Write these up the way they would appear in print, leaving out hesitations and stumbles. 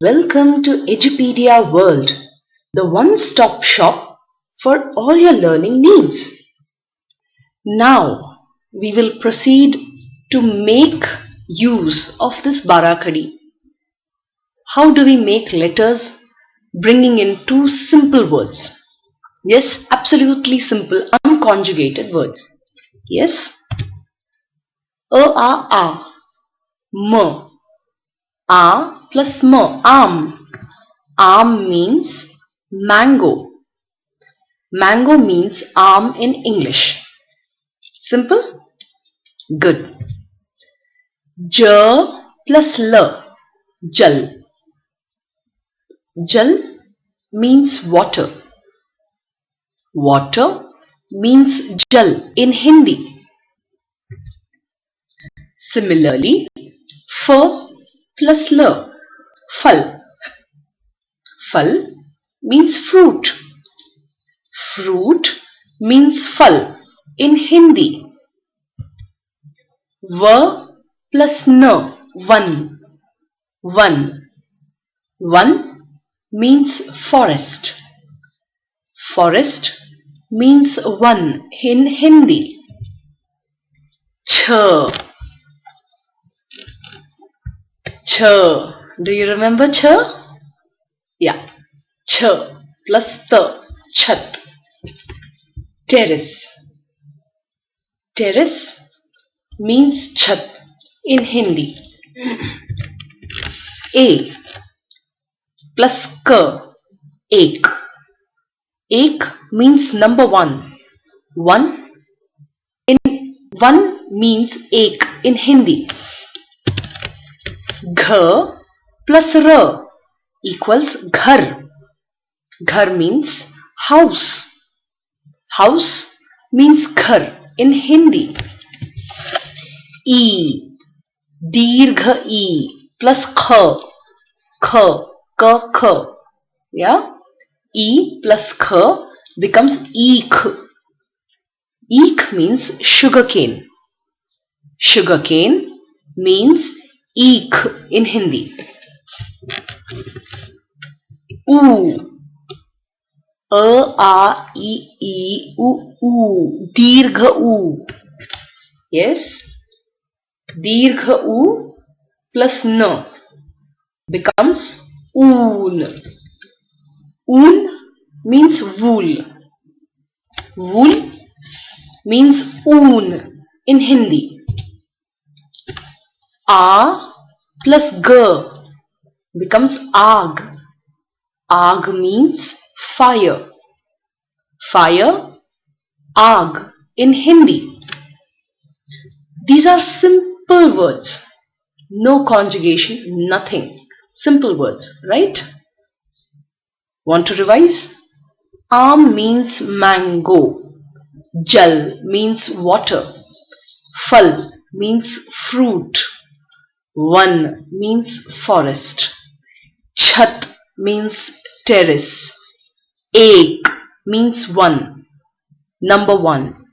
Welcome to Edupedia World, the one-stop shop for all your learning needs. Now we will proceed to make use of this Barakhadi. How do we make letters bringing in two simple words? Yes, absolutely simple, unconjugated words. Yes? A, M. A plus M, arm. Arm means mango. Mango means arm in English. Simple? Good. J plus L, jal. Jal means water. Water means jal in Hindi. Similarly, F plus L, fal. Fal means fruit. Fruit means fal in Hindi. V plus N, one. One. One means forest. Forest means one in Hindi. Ch. Ch. Do you remember ch? Yeah. Ch plus t, chat. Terrace. Terrace means chat in Hindi. A plus k, ek. Ek means number one. One means ek in Hindi. Gh plus r equals ghar. Ghar means house. House means ghar in Hindi. E, dirgha E plus kh. Kh. Yeah? E plus kh becomes eek. Eek means sugarcane. Sugarcane means eek in Hindi. Oo. A, I, U. Dirgha U. Yes? Dirgha U plus N becomes oon. Oon means wool. Wool means oon in Hindi. A plus G becomes aag. Aag means fire. Fire, aag in Hindi. These are simple words. No conjugation, nothing. Simple words, right? Want to revise? Aam means mango. Jal means water. Fal means fruit. One means forest. Chat means terrace. Ek means one. Number one.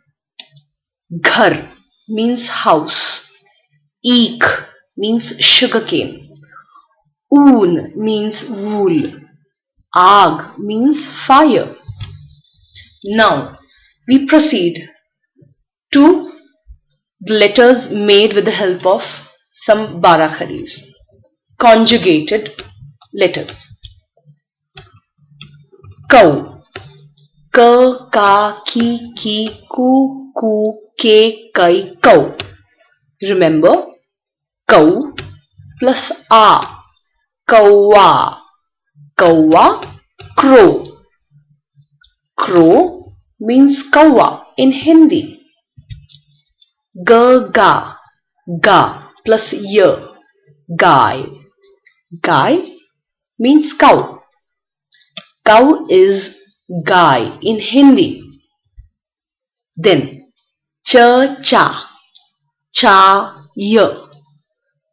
Ghar means house. Eek means sugarcane. Oon means wool. Aag means fire. Now we proceed to the letters made with the help of some Barakhadis. Conjugated letters. Kau. K, ka, ki, ku, ke, kai, kau. Remember, kau plus a. Kawa. Kawa, crow. Crow means kawa in Hindi. Ga plus y. Guy. Guy means cow. Cow is guy in Hindi. Then cha.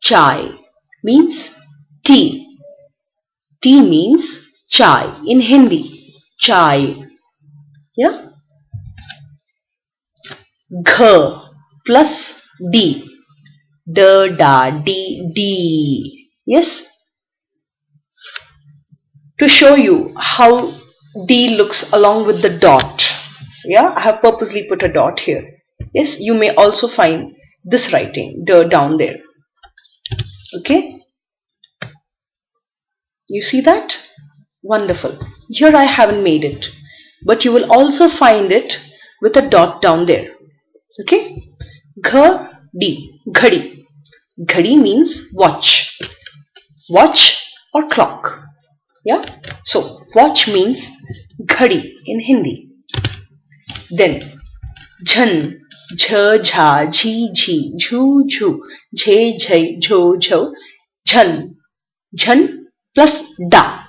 Chai means tea. Tea means chai in Hindi. Chai. Yeah? Gh plus d. D. Yes? to show you how D looks along with the dot. Yeah, I have purposely put a dot here. Yes, you may also find this writing down there. Okay, you see that? Wonderful. Here I haven't made it, but you will also find it with a dot down there. Okay, Ghadi, ghadi. Ghadi means watch, watch or clock. Yeah, so watch means ghadi in Hindi. Then jhan, jha, jha, jhi, jhi, jhu, jhu, jhe, jhai, jho, jho, jhan. Jhan plus da,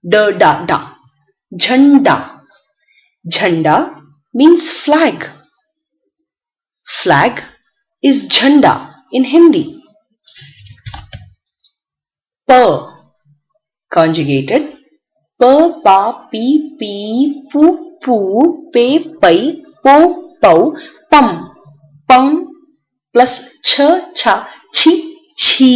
da. Jhanda. Jhanda means flag. Flag is jhanda in Hindi. Per, conjugated. Per, pa, pi, pi, pu, pu, pe, pai, po, pau, pum, pum plus ch, cha, chi, chi.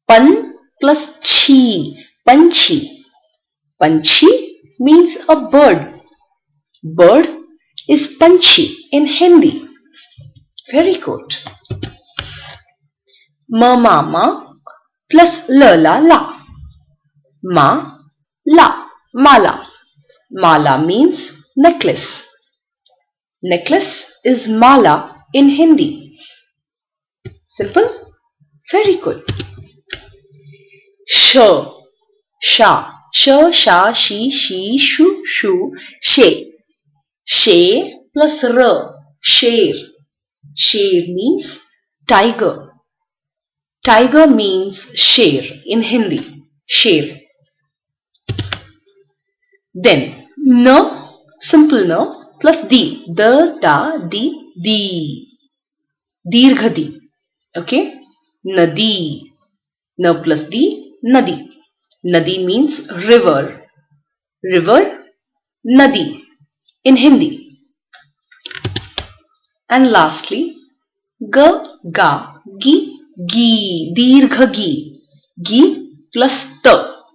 Pan plus chi, panchi. Panchi means a bird. Bird is panchi in Hindi. Very good. Ma plus la. Ma, la, mala. Mala means necklace. Necklace is mala in Hindi. Simple? Very good. Sha, sha, shi, shu, she. She plus r, sher. Sher means tiger. Tiger means sher in Hindi. Sher. Then na, simple na plus di. Da, da, di. Dirgha di. Okay. Nadi. Na plus di, nadi. Nadi means river. River, nadi in Hindi. And lastly, ga, gi, dirgha gi. Gi plus ta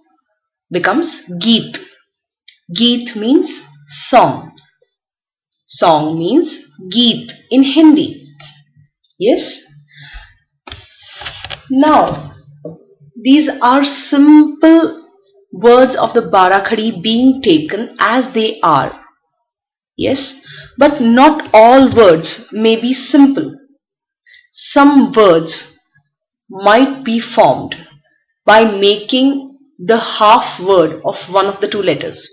becomes geet. Geet means song. Song means geet in Hindi. Yes? Now, these are simple words of the Barakhadi being taken as they are. Yes, but not all words may be simple. Some words might be formed by making the half word of one of the two letters.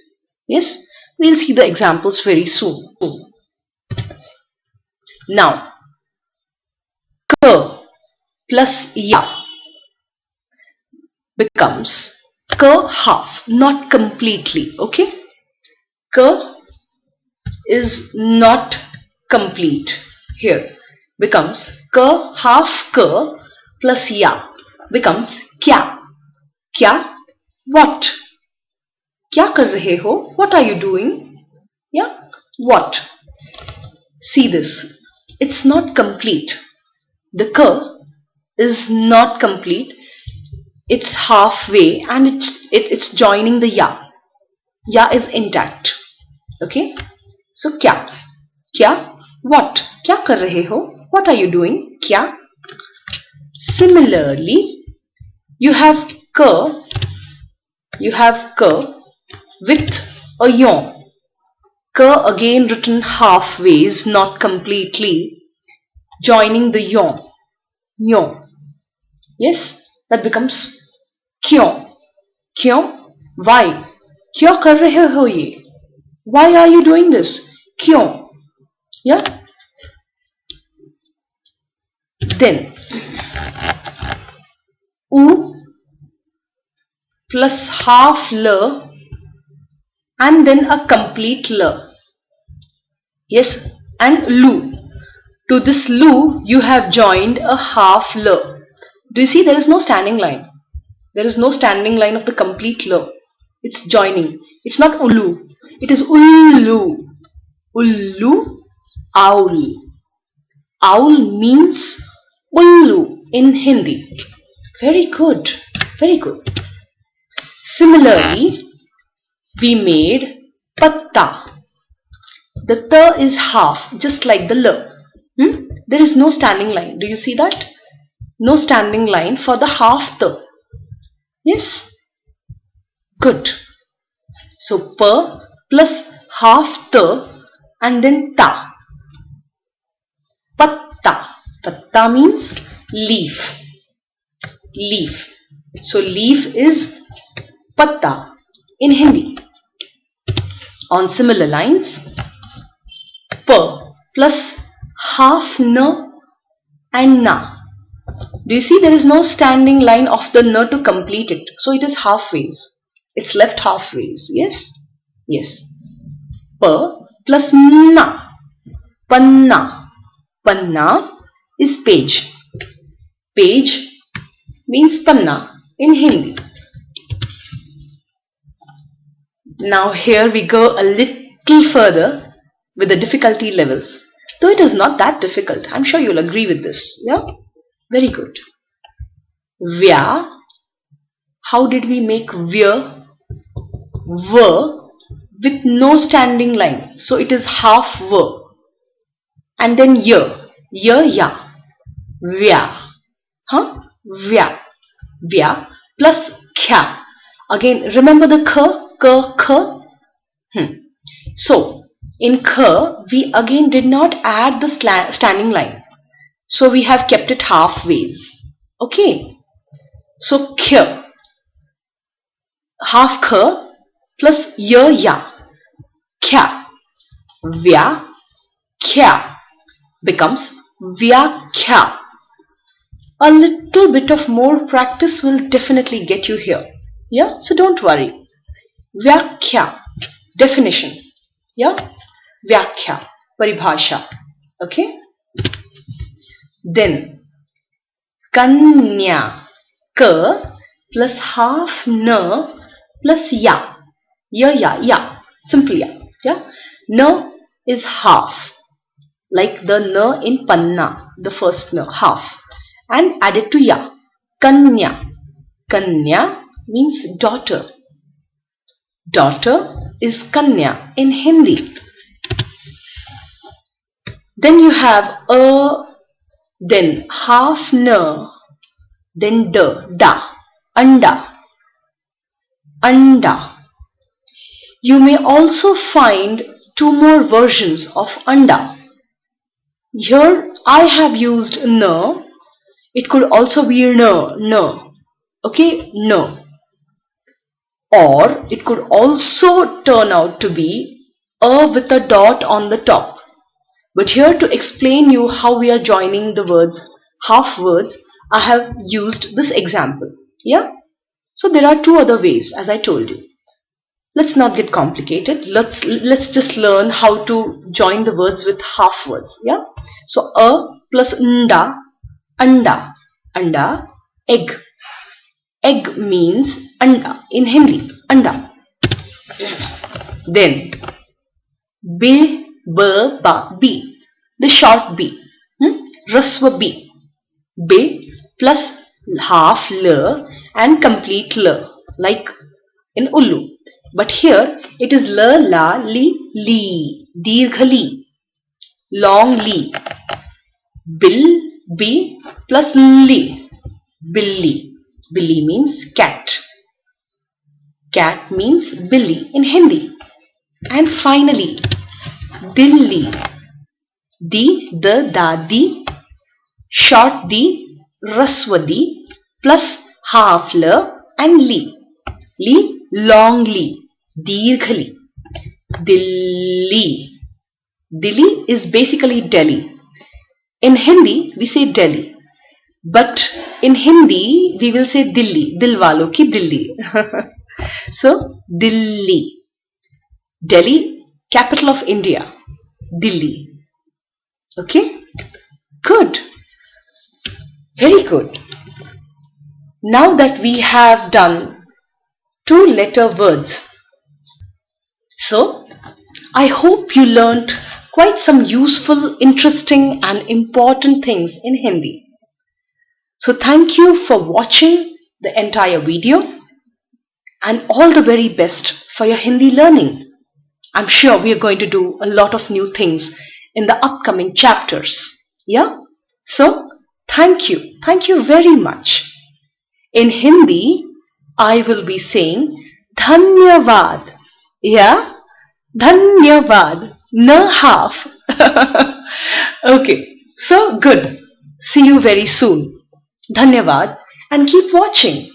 Yes, we'll see the examples very soon. Now, ka plus ya becomes ka half, not completely. Okay, ka is not complete here. Becomes ka, half ka plus ya becomes kya. Kya, what? Kya kar rahe ho? What are you doing? Yeah, what? See this. It's not complete. The ka is not complete. It's halfway and it's joining the ya. Ya is intact. Okay. So kya? Kya? What? Kya kar rahe ho? What are you doing? Kya? Similarly, you have ka with a yawn. Ka again written halfways, not completely, joining the yawn. Yawn. Yes, that becomes kyon. Kyon? Why? Kya kar rahe ho ye? Why are you doing this? Kyon? Yeah? Then u plus half l and then a complete l. Yes, and lu. To this lu you have joined a half l. Do you see there is no standing line? There is no standing line of the complete l. It's joining. It's not ulu. It is ullu. Ullu, owl. Owl means ullu in Hindi. Very good. Very good. Similarly, we made patta. The ta is half, just like the l. There is no standing line. Do you see that? No standing line for the half ta. Yes? Good. So pa plus half ta and then ta. Patta. Patta means leaf. Leaf. So leaf is patta in Hindi. On similar lines, pa plus half na and na. Do you see there is no standing line of the na to complete it? So it is halfways. It's left halfways. Yes? Yes. Pa plus na. Panna. Panna is page. Page means panna in Hindi. Now here we go a little further with the difficulty levels. Though it is not that difficult. I'm sure you'll agree with this. Yeah? Very good. Vya. How did we make vya? V with no standing line. So it is half v. And then ya. Ya, ya. Vya. Huh? Vya. Vya plus kya. Again, remember the k. So, in k, we again did not add the standing line. So, we have kept it halfways. Okay. So, kya. Half k plus ya, ya. Kya. Vya. Kya becomes Vyakhya. A little bit of more practice will definitely get you here. Yeah, so don't worry. Vyakhya, definition. Yeah, Vyakhya, paribhasha. Okay. Then Kanya, K plus half na plus ya. Ya. Simple ya. Yeah. Na is half. Like the na in panna, the first na, half. And added to ya. Kanya. Kanya means daughter. Daughter is Kanya in Hindi. Then you have a, then half na, then da, anda. Anda. You may also find two more versions of anda. Here I have used na. It could also be na. Okay, na. Or it could also turn out to be a with a dot on the top. But here to explain you how we are joining the words, half words, I have used this example. Yeah? So there are two other ways, as I told you. Let's not get complicated. Let's just learn how to join the words with half words. Yeah? So a plus nda, anda. Anda, egg. Egg means anda in Hindi. Anda. Then b, ba, b. The short b. Raswa b. B plus half l and complete l, like in Ullu. But here it is la, la, li, dirgha li, long li. Bill, b plus li, billi. Billi means cat. Cat means billi in Hindi. And finally, dilli. Di, the, da, di, short di, raswa di, plus half l and li. Li, long li, dirgha li. Dilli. Dilli is basically Delhi. In Hindi, we say Delhi. But in Hindi, we will say Dilli. Dilwalo ki Dilli. So, Dilli. Delhi, capital of India. Dilli. Okay? Good. Very good. Now that we have done 2-letter words, so I hope you learnt quite some useful, interesting and important things in Hindi. So thank you for watching the entire video, and all the very best for your Hindi learning. I'm sure we are going to do a lot of new things in the upcoming chapters. Yeah? So, thank you. Thank you very much. In Hindi, I will be saying Dhanyavad. Yeah? Dhanyavad. No half. Okay. So, good. See you very soon. Dhanyavad and keep watching.